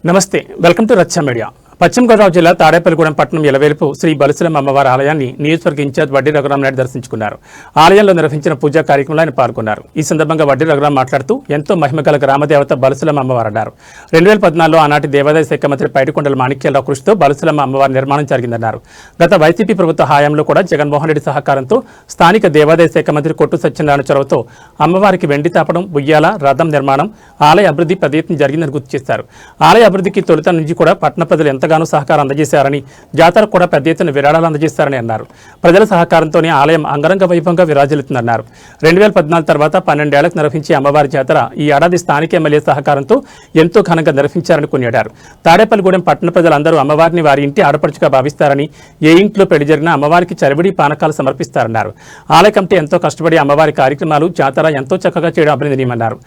నమస్తే, welcome to రచ్చ media. పశ్చిమ గోదావరి జిల్లా తాడేపల్లిగూడెం పట్టణం ఎలవేలుపు శ్రీ బలుసులమ్మ అమ్మవారి ఆలయాన్ని నియోజకవర్గ ఇన్ఛార్జ్ వడ్డీ రఘురాం నాయుడు దర్శించుకున్నారు. ఆలయంలో నిర్వహించిన పూజా కార్యక్రమంలో ఆయన పాల్గొన్నారు. ఈ సందర్భంగా వడ్డీ రఘురాం మాట్లాడుతూ ఎంతో మహిమగల గ్రామదేవత బలుసులమ్మ అమ్మవారు అన్నారు. 2014లో ఆనాటి దేవాదాయ శాఖ మంత్రి పైడికొండల మాణిక్యాలరావు కృషితో బలుసులమ్మ అమ్మవారి నిర్మాణం జరిగిందన్నారు. గత వైసీపీ ప్రభుత్వ హయాంలో కూడా జగన్మోహన్ రెడ్డి సహకారంతో స్థానిక దేవాదాయ శాఖ మంత్రి కొట్టు సత్యనారాయణ చొరవతో అమ్మవారికి వెండి తాపడం, ఉయ్యాల, రథం నిర్మాణం, ఆలయ అభివృద్ధి పెద్ద ఎత్తున జరిగిందని గుర్తు చేశారు. ఆలయ అభివృద్ధికి తొలుత నుంచి కూడా పట్టణ ప్రజలు ఎంతగానో సహకారం అందజేశారని, జాతరకు కూడా పెద్ద ఎత్తున విరాళాలు అందజేస్తారని అన్నారు. ప్రజల సహకారంతోనే ఆలయం అంగరంగ వైభవంగా విరాజిల్లుతుందన్నారు. 2014 తర్వాత 12 ఏళ్లకు నిర్వహించే అమ్మవారి జాతర ఈ ఏడాది స్థానిక ఎమ్మెల్యే సహకారంతో ఎంతో ఘనంగా నిర్వహించారని కొనియాడారు. తాడేపల్లిగూడెం పట్టణ ప్రజలందరూ అమ్మవారిని వారి ఇంటి ఆడపడుచుగా భావిస్తారని, ఏ ఇంట్లో పెళ్లి జరిగినా అమ్మవారికి చరివిడి పానకాలు సమర్పిస్తారన్నారు. ఆలయ కమిటీ ఎంతో కష్టపడి అమ్మవారి కార్యక్రమాలు, జాతర ఎంతో చక్కగా చేయడం అభినందనీయమన్నారు.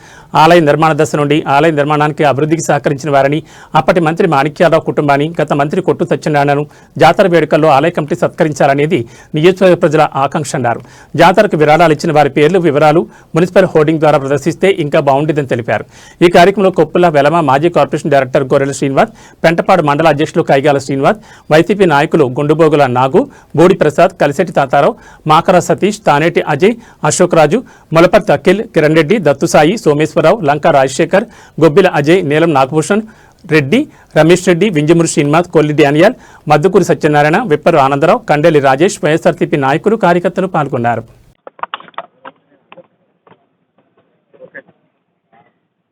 ఆలయ నిర్మాణ దశ నుండి ఆలయ నిర్మాణానికి అభివృద్ధికి సహకరించిన వారని, అప్పటి మంత్రి మాణిక్యాలరావు కుటుంబాన్ని, గత మంత్రి కొట్టు సత్యనారాయణను జాతర వేడుకల్లో ఆలయ కమిటీ సత్కరించాలనేది నియోజకవర్గ ప్రజల ఆకాంక్ష అన్నారు. జాతరకు విరాళాలు ఇచ్చిన వారి పేర్లు, వివరాలు మున్సిపల్ హోర్డింగ్ ద్వారా ప్రదర్శిస్తే ఇంకా బాగుండేదని తెలిపారు. ఈ కార్యక్రమంలో కొప్పుల వెలమ మాజీ కార్పొరేషన్ డైరెక్టర్ గొర్రెల శ్రీనివాస్, పెంటపాడు మండల అధ్యక్షులు కైగాల శ్రీనివాస్, వైసీపీ నాయకులు గుండుబోగుల నాగు, బోడి ప్రసాద్, కలిసెట్టి తాతారావు, మాకర సతీష్, తానేటి అజయ్, అశోక్ రాజు, మొలపర్తి అఖిల్, కిరణ్ రెడ్డి, దత్తుసాయి, సోమేశ్వరరావు, లంకా రాజశేఖర్, గొబ్బిల అజయ్, నీలం నాగభూషణ్ రెడ్డి, రమేష్ రెడ్డి, వింజమూరి శ్రీనివాస్, కొల్లి డానియల్, మద్దుకూరి సత్యనారాయణ, విప్పరు ఆనందరావు, కండేలి రాజేష్, వైఎస్ఆర్సీపీ నాయకులు, కార్యకర్తలు పాల్గొన్నారు.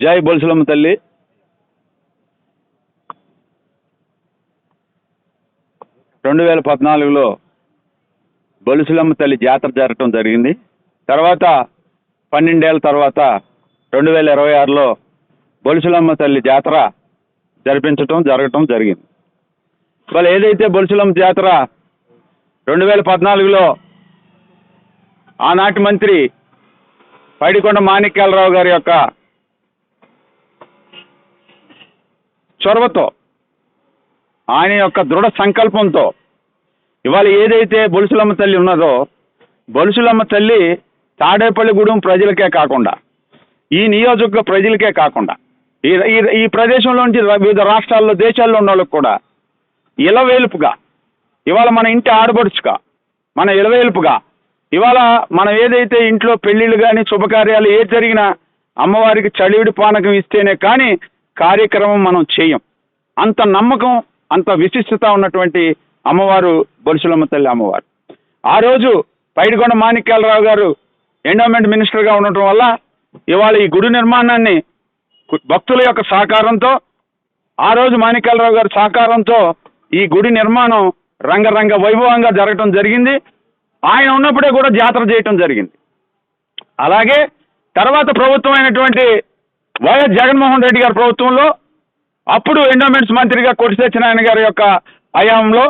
జై బొలుసులమ్మ తల్లి. రెండు 2014లో బొలుసులమ్మ తల్లి జాతర జరగటం జరిగింది. తర్వాత 12 ఏళ్ళ తర్వాత 2026లో బొలుసులమ్మ తల్లి జాతర జరగటం జరిగింది. వాళ్ళు ఏదైతే బొలుసులమ్మ జాతర 2014లో ఆనాటి మంత్రి పైడికొండ మాణిక్యాలరావు గారి యొక్క చొరవతో, ఆయన యొక్క దృఢ సంకల్పంతో ఇవాళ ఏదైతే బొలుసులమ్మ తల్లి ఉన్నదో, బొలుసులమ్మ తల్లి తాడేపల్లిగూడెం ప్రజలకే కాకుండా, ఈ నియోజకవర్గ ప్రజలకే కాకుండా, ఈ ప్రదేశంలో నుంచి వివిధ రాష్ట్రాల్లో, దేశాల్లో ఉన్న వాళ్ళకు కూడా ఇలవేలుపుగా, ఇవాళ మన ఇంటి ఆడబడుచుగా, మన ఇలవేలుపుగా, ఇవాళ మనం ఏదైతే ఇంట్లో పెళ్ళిళ్ళు కానీ, శుభకార్యాలు ఏది జరిగినా అమ్మవారికి చలివిడి పానకం ఇస్తేనే కానీ కార్యక్రమం మనం చేయం. అంత నమ్మకం, అంత విశిష్టత ఉన్నటువంటి అమ్మవారు బొలుసులమ్మ తల్లి అమ్మవారు. ఆ రోజు పైడికొండ మాణిక్యాలరావు గారు ఎండోమెంట్ మినిస్టర్గా ఉండటం వల్ల ఇవాళ ఈ గుడి నిర్మాణాన్ని భక్తుల యొక్క సహకారంతో, ఆ రోజు మాణిక్యాలరావు గారి సహకారంతో ఈ గుడి నిర్మాణం రంగరంగ వైభవంగా జరగటం జరిగింది. ఆయన ఉన్నప్పుడే కూడా జాతర చేయటం జరిగింది. అలాగే తర్వాత ప్రభుత్వం అయినటువంటి వైఎస్ జగన్మోహన్ రెడ్డి గారి ప్రభుత్వంలో, అప్పుడు ఎండోమెంట్స్ మంత్రిగా కొట్టు సత్యనారాయణ గారి యొక్క హయాంలో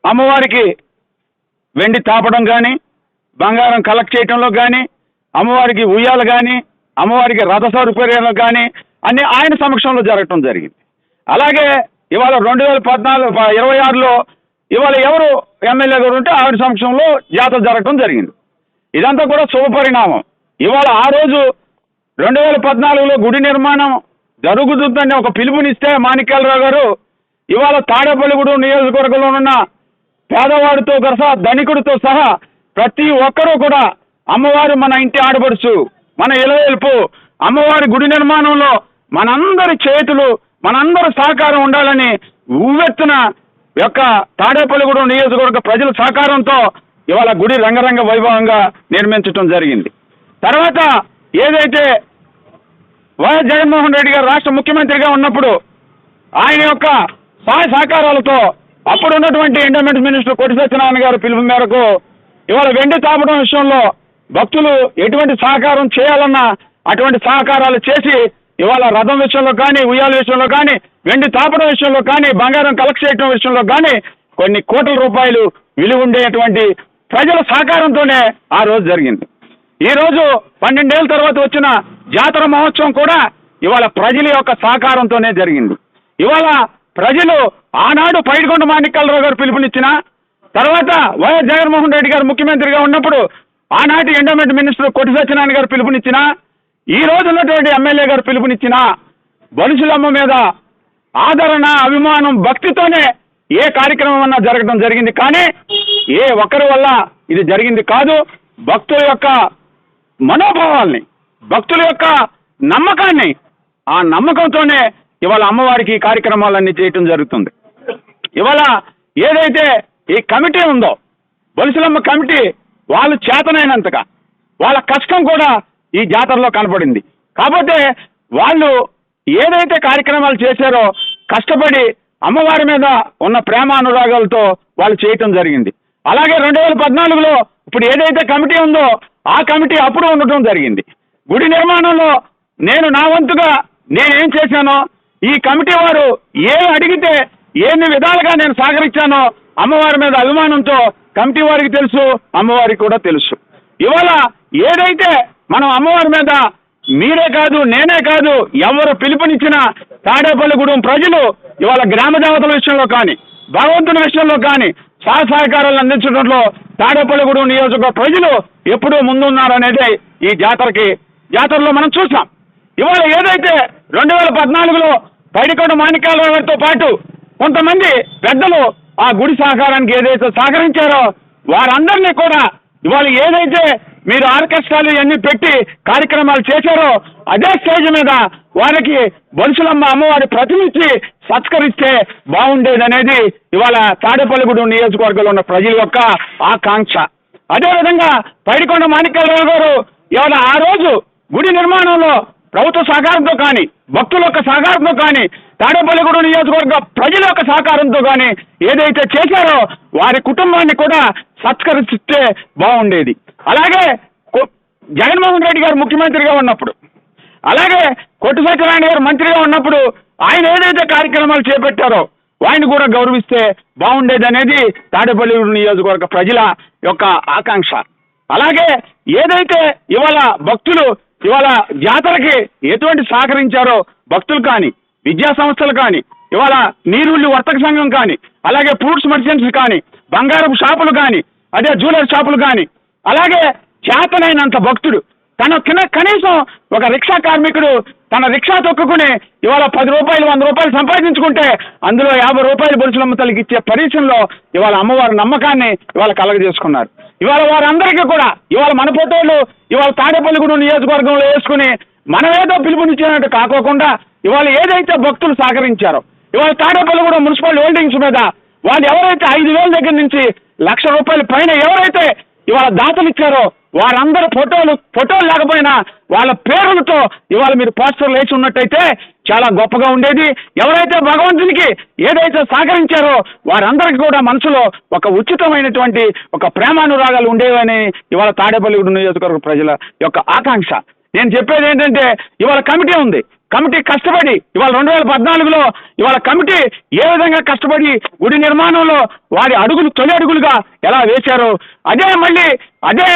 అమ్మవారికి వెండి తాపడం కానీ, బంగారం కలెక్ట్ చేయటంలో కానీ, అమ్మవారికి ఉయ్యాలు కానీ, అమ్మవారికి రథ సౌకర్యాలు కానీ అన్నీ ఆయన సమక్షంలో జరగటం జరిగింది. అలాగే ఇవాళ 2026లో ఇవాళ ఎవరు ఎమ్మెల్యే గారు ఉంటే ఆవిడ సమక్షంలో జాతర జరగటం జరిగింది. ఇదంతా కూడా శుభపరిణామం. ఇవాళ ఆ రోజు 2014లో గుడి నిర్మాణం జరుగుతుందని ఒక పిలుపునిస్తే మాణిక్యాలరావు గారు, ఇవాళ తాడేపల్లిగూడెం నియోజకవర్గంలో ఉన్న పేదవాడితో సహా, ధనికుడితో సహా ప్రతి ఒక్కరూ కూడా అమ్మవారు మన ఇంటి ఆడపడుచు, మన ఇలవేల్పు, అమ్మవారి గుడి నిర్మాణంలో మనందరి చేతులు, మనందరి సహకారం ఉండాలని ఉవ్వెత్తున యొక్క తాడేపల్లిగూడెం నియోజకవర్గ ప్రజల సహకారంతో ఇవాళ గుడి రంగరంగ వైభవంగా నిర్మించడం జరిగింది. తర్వాత ఏదైతే వైఎస్ జగన్మోహన్ రెడ్డి గారు రాష్ట్ర ముఖ్యమంత్రిగా ఉన్నప్పుడు ఆయన యొక్క సహాయ సహకారాలతో అప్పుడు ఉన్నటువంటి ఎండోమెంట్ మినిస్టర్ కొట్టు సత్యనారాయణ గారు పిలుపు మేరకు ఇవాళ వెండి తాపడం విషయంలో భక్తులు ఎటువంటి సహకారం చేయాలన్నా అటువంటి సహకారాలు చేసి ఇవాళ రథం విషయంలో కానీ, ఉయ్యాల విషయంలో కానీ, వెండి తాపడం విషయంలో కానీ, బంగారం కలెక్ట్ చేయడం విషయంలో కానీ కొన్ని కోట్ల రూపాయలు విలువ ఉండేటువంటి ప్రజల సహకారంతోనే ఆ రోజు జరిగింది. ఈ రోజు 12 ఏళ్ళ తర్వాత వచ్చిన జాతర మహోత్సవం కూడా ఇవాళ ప్రజల యొక్క సహకారంతోనే జరిగింది. ఇవాళ ప్రజలు ఆనాడు పైడికొండ మాణిక్యాలరావు గారు పిలుపునిచ్చిన తర్వాత వైఎస్ జగన్మోహన్ రెడ్డి గారు ముఖ్యమంత్రిగా ఉన్నప్పుడు ఆనాటి ఎండోమెంట్ మినిస్టర్ కొట్టు సత్యనారాయణ గారు పిలుపునిచ్చిన, ఈ రోజు ఉన్నటువంటి ఎమ్మెల్యే గారు పిలుపునిచ్చిన బొలుసులమ్మ మీద ఆదరణ, అభిమానం, భక్తితోనే ఏ కార్యక్రమం అన్నా జరగడం జరిగింది. కానీ ఏ ఒక్కరి వల్ల ఇది జరిగింది కాదు. భక్తుల యొక్క మనోభావాల్ని, భక్తుల యొక్క నమ్మకాన్ని, ఆ నమ్మకంతోనే ఇవాళ అమ్మవారికి ఈ కార్యక్రమాలన్నీ చేయటం జరుగుతుంది. ఇవాళ ఏదైతే ఈ కమిటీ ఉందో, బొలిసలమ్మ కమిటీ, వాళ్ళు చేతనైనంతగా వాళ్ళ కష్టం కూడా ఈ జాతరలో కనపడింది. కాకపోతే వాళ్ళు ఏదైతే కార్యక్రమాలు చేశారో కష్టపడి అమ్మవారి మీద ఉన్న ప్రేమ అనురాగాలతో వాళ్ళు చేయటం జరిగింది. అలాగే 2014లో ఇప్పుడు ఏదైతే కమిటీ ఉందో ఆ కమిటీ అప్పుడు ఉండటం జరిగింది. గుడి నిర్మాణంలో నేను నా వంతుగా నేనేం చేశానో, ఈ కమిటీ వారు ఏం అడిగితే ఎన్ని విధాలుగా నేను సహకరించానో అమ్మవారి మీద అభిమానంతో కమిటీ వారికి తెలుసు, అమ్మవారికి కూడా తెలుసు. ఇవాళ ఏదైతే మనం అమ్మవారి మీద మీరే కాదు, నేనే కాదు, ఎవరు పిలుపునిచ్చినా తాడేపల్లిగూడెం ప్రజలు ఇవాళ గ్రామ దేవతల విషయంలో కానీ, భగవంతుని విషయంలో కానీ సహకారాలు అందించడంలో తాడేపల్లిగూడెం నియోజకవర్గ ప్రజలు ఎప్పుడూ ముందున్నారనేది ఈ జాతరలో మనం చూసాం. ఇవాళ ఏదైతే 2014లో పైడికొండ మాణిక్యాలరావు గారితో పాటు కొంతమంది పెద్దలు ఆ గుడి సహకారానికి ఏదైతే సహకరించారో వారందరినీ కూడా ఇవాళ ఏదైతే మీరు ఆర్కెస్ట్రాలు ఇవన్నీ పెట్టి కార్యక్రమాలు చేశారో అదే స్టేజ్ మీద వారికి బొలిసలమ్మ అమ్మవారి ప్రతినిచ్చి సత్కరిస్తే బాగుండేదనేది ఇవాళ తాడేపల్లిగూడెం నియోజకవర్గంలో ఉన్న ప్రజల యొక్క ఆకాంక్ష. అదేవిధంగా పైడికొండ మాణిక్యాలరావు గారు ఇవాళ ఆ రోజు గుడి నిర్మాణంలో ప్రభుత్వ సహకారంతో కానీ, భక్తుల యొక్క సహకారంతో కానీ, తాడేపల్లిగూడెం నియోజకవర్గ ప్రజల యొక్క సహకారంతో కానీ ఏదైతే చేశారో వారి కుటుంబాన్ని కూడా సత్కరిస్తే బాగుండేది. అలాగే జగన్మోహన్ రెడ్డి గారు ముఖ్యమంత్రిగా ఉన్నప్పుడు, అలాగే కొట్టు సత్యనారాయణ గారు మంత్రిగా ఉన్నప్పుడు ఆయన ఏదైతే కార్యక్రమాలు చేపట్టారో ఆయన కూడా గౌరవిస్తే బాగుండేది అనేది తాడేపల్లిగూడెం నియోజకవర్గ ప్రజల యొక్క ఆకాంక్ష. అలాగే ఏదైతే ఇవాళ భక్తులు ఇవాళ జాతరకి ఎటువంటి సహకరించారో భక్తులు కానీ, విద్యా సంస్థలు కానీ, ఇవాళ నీరుల్లి వర్తక సంఘం కానీ, అలాగే ఫ్రూట్స్ మర్చెంట్స్ కానీ, బంగారపు షాపులు కానీ, అదే జ్యువెలరీ షాపులు కానీ, అలాగే చేతనైనంత భక్తుడు తన కనీసం ఒక రిక్షా కార్మికుడు తన రిక్షా తొక్కుకుని ఇవాళ 10 రూపాయలు 100 రూపాయలు సంపాదించుకుంటే అందులో 50 రూపాయలు బొలిసలమ్మ తల్లికి ఇచ్చే పరిచయంలో ఇవాళ అమ్మవారి నమ్మకాన్ని ఇవాళ కలగజేసుకున్నారు. ఇవాళ వారందరికీ కూడా ఇవాళ మన ఫోటోలు ఇవాళ తాడేపల్లిగూడెం నియోజకవర్గంలో వేసుకుని మనమేదో పిలుపునిచ్చినట్టు కాకోకుండా ఇవాళ ఏదైతే భక్తులు సహకరించారో ఇవాళ తాడేపల్లిగూడెం మున్సిపల్ హోల్డింగ్స్ మీద వాళ్ళు ఎవరైతే 5,000 దగ్గర నుంచి 1,00,000 రూపాయల పైన ఎవరైతే ఇవాళ దాతలు ఇచ్చారో వారందరూ ఫోటోలు లేకపోయినా వాళ్ళ పేర్లతో ఇవాళ మీరు పోస్టర్లు వేసి ఉన్నట్టయితే చాలా గొప్పగా ఉండేది. ఎవరైతే భగవంతునికి ఏదైతే సహకరించారో వారందరికీ కూడా మనసులో ఒక ఉచితమైనటువంటి ఒక ప్రేమానురాగాలు ఉండేవని ఇవాళ తాడేపల్లిగూడెం నియోజకవర్గ ప్రజల యొక్క ఆకాంక్ష. నేను చెప్పేది ఏంటంటే ఇవాళ కమిటీ ఉంది, కమిటీ కష్టపడి ఇవాళ 2014లో ఇవాళ కమిటీ ఏ విధంగా కష్టపడి గుడి నిర్మాణంలో వారి తొలి అడుగులుగా ఎలా వేశారో అదే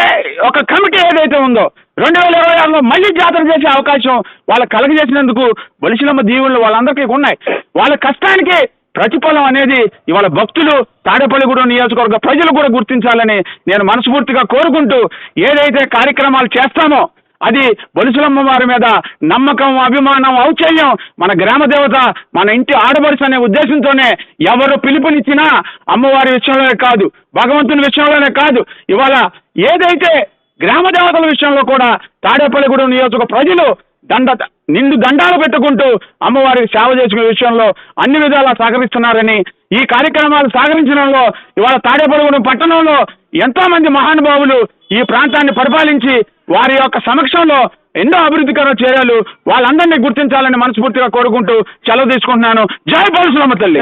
ఒక కమిటీ ఏదైతే ఉందో 2026లో మళ్ళీ జాతర చేసే అవకాశం వాళ్ళకి కలగజేసినందుకు బొలిసలమ్మ దీవుళ్ళు వాళ్ళందరికీ ఉన్నాయి. వాళ్ళ కష్టానికి ప్రతిఫలం అనేది ఇవాళ భక్తులు తాడేపల్లిగూడెం నియోజకవర్గ ప్రజలు కూడా గుర్తించాలని నేను మనస్ఫూర్తిగా కోరుకుంటూ ఏదైతే కార్యక్రమాలు చేస్తామో అది బొలిసలమ్మ వారి మీద నమ్మకం, అభిమానం, ఔచల్యం, మన గ్రామ దేవత, మన ఇంటి ఆడబడుచు అనే ఉద్దేశంతోనే ఎవరు పిలుపునిచ్చినా అమ్మవారి విషయంలోనే కాదు, భగవంతుని విషయంలోనే కాదు, ఇవాళ ఏదైతే గ్రామ దేవతల విషయంలో కూడా తాడేపల్లిగూడెం నియోజక ప్రజలు నిండు దండాలు పెట్టుకుంటూ అమ్మవారికి సేవ చేసుకునే విషయంలో అన్ని విధాలా సహకరిస్తున్నారని, ఈ కార్యక్రమాలు సహకరించడంలో ఇవాళ తాడేపల్లిగూడెం పట్టణంలో ఎంతో మంది మహానుభావులు ఈ ప్రాంతాన్ని పరిపాలించి వారి యొక్క సమక్షంలో ఎన్నో అభివృద్ధికర చర్యలు వాళ్ళందరినీ గుర్తించాలని మనస్ఫూర్తిగా కోరుకుంటూ సెలవు తీసుకుంటున్నాను. జై బొలిసలమ్మ తల్లి.